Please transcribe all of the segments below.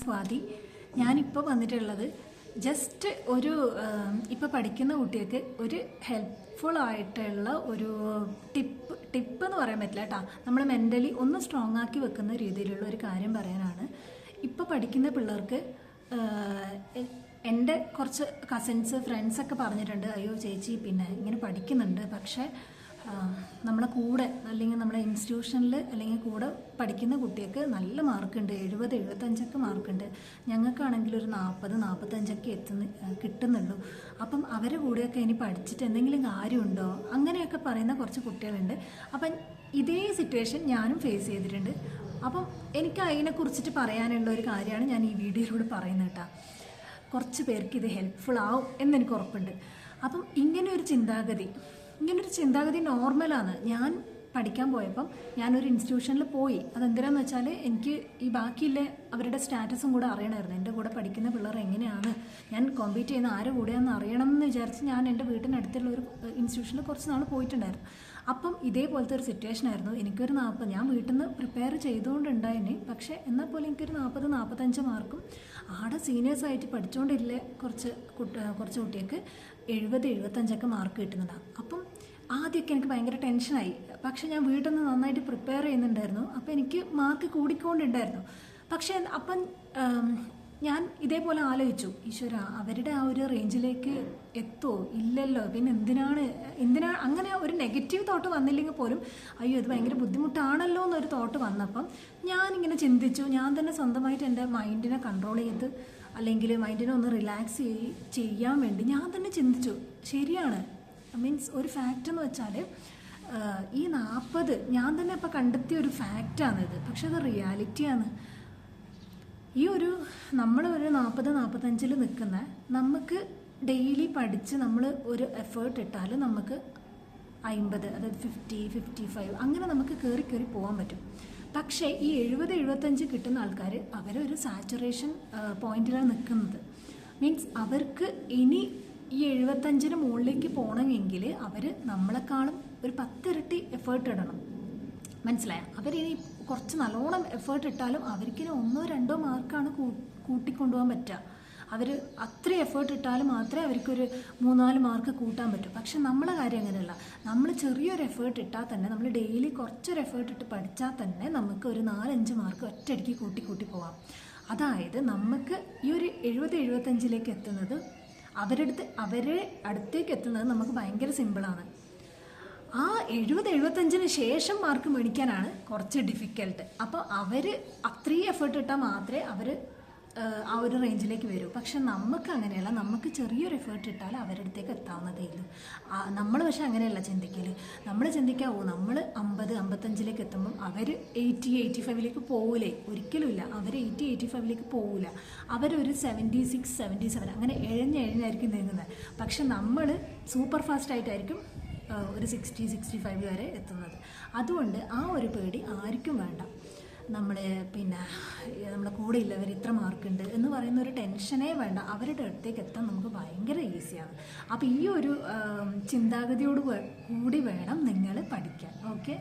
സ്വാതി, ഞാനിപ്പോൾ വന്നിട്ടുള്ളത് ജസ്റ്റ് ഒരു ഇപ്പോൾ പഠിക്കുന്ന കുട്ടികൾക്ക് ഒരു ഹെൽപ്ഫുൾ ആയിട്ടുള്ള ഒരു ടിപ്പ് എന്ന് പറയാൻ പറ്റില്ല കേട്ടോ. നമ്മൾ മെൻ്റലി ഒന്ന് സ്ട്രോങ് ആക്കി വെക്കുന്ന രീതിയിലുള്ള ഒരു കാര്യം പറയാനാണ്. ഇപ്പോൾ പഠിക്കുന്ന പിള്ളേർക്ക് എൻ്റെ കുറച്ച് കസിൻസ് ഫ്രണ്ട്സൊക്കെ പറഞ്ഞിട്ടുണ്ട്, അയ്യോ ചേച്ചി പിന്നെ ഇങ്ങനെ പഠിക്കുന്നുണ്ട്, പക്ഷേ നമ്മളെ കൂടെ അല്ലെങ്കിൽ നമ്മളെ ഇൻസ്റ്റിറ്റ്യൂഷനിൽ അല്ലെങ്കിൽ കൂടെ പഠിക്കുന്ന കുട്ടികൾക്ക് നല്ല മാർക്കുണ്ട്, 70-75 മാർക്കുണ്ട്, ഞങ്ങൾക്കാണെങ്കിൽ ഒരു 40-45 കിട്ടുന്നുള്ളൂ. അപ്പം അവരെ കൂടെയൊക്കെ ഇനി പഠിച്ചിട്ട് എന്തെങ്കിലും കാര്യമുണ്ടോ അങ്ങനെയൊക്കെ പറയുന്ന കുറച്ച് കുട്ടികളുണ്ട്. അപ്പം ഇതേ സിറ്റുവേഷൻ ഞാനും ഫേസ് ചെയ്തിട്ടുണ്ട്. അപ്പം എനിക്ക് അതിനെക്കുറിച്ചിട്ട് പറയാനുള്ള ഒരു കാര്യമാണ് ഞാൻ ഈ വീഡിയോയിലൂടെ പറയുന്നത് കേട്ടോ. കുറച്ച് പേർക്ക് ഇത് ഹെൽപ്ഫുൾ ആവും എന്നെനിക്ക് ഉറപ്പുണ്ട്. അപ്പം ഇങ്ങനൊരു ചിന്താഗതി നോർമലാണ്. ഞാൻ പഠിക്കാൻ പോയപ്പം ഞാനൊരു ഇൻസ്റ്റിറ്റ്യൂഷനിൽ പോയി. അതെന്തിനാന്ന് വെച്ചാൽ എനിക്ക് ഈ ബാക്കിയുള്ള അവരുടെ സ്റ്റാറ്റസും കൂടെ അറിയണമായിരുന്നു. എൻ്റെ കൂടെ പഠിക്കുന്ന പിള്ളേർ എങ്ങനെയാണ്, ഞാൻ കോമ്പീറ്റ് ചെയ്യുന്ന ആരുടെ കൂടെയാണെന്ന് അറിയണം എന്ന് വിചാരിച്ച് ഞാൻ എൻ്റെ വീട്ടിനടുത്തുള്ള ഒരു ഇൻസ്റ്റിറ്റ്യൂഷനിൽ കുറച്ച് നാൾ പോയിട്ടുണ്ടായിരുന്നു. അപ്പം ഇതേപോലത്തെ ഒരു സിറ്റുവേഷൻ ആയിരുന്നു. എനിക്കൊരു 40, ഞാൻ വീട്ടിൽ നിന്ന് പ്രിപ്പയർ ചെയ്തുകൊണ്ടുണ്ടായിന്, പക്ഷേ എന്നാൽ പോലും എനിക്കൊരു 40-45 മാർക്കും ആടെ സീനിയേഴ്സായിട്ട് പഠിച്ചുകൊണ്ടില്ലേ കുറച്ച് കുട്ടികൾക്ക് 70-75 മാർക്ക് കിട്ടുന്നതാണ്. അപ്പം ആദ്യമൊക്കെ എനിക്ക് ഭയങ്കര ടെൻഷനായി. പക്ഷേ ഞാൻ വീട്ടിൽ നിന്ന് നന്നായിട്ട് പ്രിപ്പയർ ചെയ്യുന്നുണ്ടായിരുന്നു. അപ്പോൾ എനിക്ക് മാർക്ക് കൂടിക്കൊണ്ടുണ്ടായിരുന്നു. പക്ഷേ അപ്പം ഞാൻ ഇതേപോലെ ആലോചിച്ചു, ഈശ്വര അവരുടെ ആ ഒരു റേഞ്ചിലേക്ക് എത്തുമോ ഇല്ലല്ലോ, പിന്നെ എന്തിനാ അങ്ങനെ ഒരു നെഗറ്റീവ് തോട്ട് വന്നില്ലെങ്കിൽ പോലും അയ്യോ ഇത് ഭയങ്കര ബുദ്ധിമുട്ടാണല്ലോ എന്നൊരു തോട്ട് വന്നപ്പം ഞാനിങ്ങനെ ചിന്തിച്ചു. ഞാൻ തന്നെ സ്വന്തമായിട്ട് എൻ്റെ മൈൻഡിനെ കൺട്രോൾ ചെയ്ത് അല്ലെങ്കിൽ മൈൻഡിനെ ഒന്ന് റിലാക്സ് ചെയ്യാൻ വേണ്ടി ഞാൻ തന്നെ ചിന്തിച്ചു, ശരിയാണ്, മീൻസ് ഒരു ഫാക്റ്റ് എന്ന് വെച്ചാൽ ഈ 40 ഞാൻ തന്നെ ഇപ്പോൾ കണ്ടെത്തിയ ഒരു ഫാക്റ്റാണിത്. പക്ഷെ അത് റിയാലിറ്റിയാണ്. ഈ നമ്മളൊരു 40-45 നിൽക്കുന്ന നമുക്ക് ഡെയിലി പഠിച്ച് നമ്മൾ ഒരു എഫേർട്ട് ഇട്ടാൽ നമുക്ക് 50, അതായത് 50-55 അങ്ങനെ നമുക്ക് കയറി പോകാൻ പറ്റും. പക്ഷേ ഈ 70-75 കിട്ടുന്ന ആൾക്കാർ അവരൊരു സാച്ചുറേഷൻ പോയിന്റിലാണ് നിൽക്കുന്നത്. മീൻസ് അവർക്ക് ഇനി ഈ 75 മുകളിലേക്ക് പോകണമെങ്കിൽ അവർ നമ്മളെക്കാളും ഒരു 10 ഇരട്ടി എഫേർട്ട് ഇടണം. മനസ്സിലായോ? അവരിനി കുറച്ച് നല്ലോണം എഫേർട്ട് ഇട്ടാലും അവർക്കിനി 1-2 മാർക്കാണ് കൂട്ടിക്കൊണ്ടുപോകാൻ പറ്റുക. അവർ അത്രയും എഫേർട്ട് ഇട്ടാലും മാത്രമേ അവർക്കൊരു 3-4 മാർക്ക് കൂട്ടാൻ പറ്റൂ. പക്ഷെ നമ്മളെ കാര്യം അങ്ങനെയല്ല. നമ്മൾ ചെറിയൊരു എഫേർട്ട് ഇട്ടാൽ തന്നെ, നമ്മൾ ഡെയിലി കുറച്ചൊരു എഫേർട്ട് ഇട്ട് പഠിച്ചാൽ തന്നെ നമുക്ക് ഒരു 4-5 മാർക്ക് ഒറ്റയടിക്ക് കൂട്ടി പോവാം. അതായത് നമുക്ക് ഈ ഒരു 70-75 എത്തുന്നത് അവരെ അടുത്തേക്ക് എത്തുന്നത് നമുക്ക് ഭയങ്കര സിമ്പിളാണ്. ആ 70-75 ശേഷം മാർക്ക് മേടിക്കാനാണ് കുറച്ച് ഡിഫിക്കൽട്ട്. അപ്പോൾ അവർ അത്രയും എഫേർട്ട് ഇട്ടാൽ മാത്രമേ അവർ ആ ഒരു റേഞ്ചിലേക്ക് വരൂ. പക്ഷെ നമുക്ക് അങ്ങനെയല്ല. നമുക്ക് ചെറിയൊരു എഫേർട്ട് ഇട്ടാൽ അവരുടെ അടുത്തേക്ക് എത്താവുന്നതേ ഉള്ളൂ. നമ്മൾ പക്ഷെ അങ്ങനെയല്ല ചിന്തിക്കൽ. നമ്മൾ ചിന്തിക്കാവോ നമ്മൾ 50-55 എത്തുമ്പം അവർ 80-85 പോകൂലേ? ഒരിക്കലുമില്ല. അവർ 80-85 പോകില്ല. അവരൊരു 76-77 അങ്ങനെ എഴഞ്ഞായിരിക്കും നീങ്ങുന്നത്. പക്ഷെ നമ്മൾ സൂപ്പർ ഫാസ്റ്റായിട്ടായിരിക്കും ഒരു 60-65 വരെ എത്തുന്നത്. അതുകൊണ്ട് ആ ഒരു പേടി ആർക്കും വേണ്ട. നമ്മളെ കൂടെ ഇല്ലവർ ഇത്ര മാർക്കുണ്ട് എന്ന് പറയുന്ന ഒരു ടെൻഷനേ വേണ്ട. അവരുടെ അടുത്തേക്ക് എത്താൻ നമുക്ക് ഭയങ്കര ഈസിയാണ്. അപ്പോൾ ഈ ഒരു ചിന്താഗതിയോട് കൂടി വേണം നിങ്ങൾ പഠിക്കാൻ. ഓക്കെ,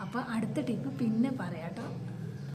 അപ്പോൾ അടുത്ത ടിപ്പ് പിന്നെ പറയാം കേട്ടോ.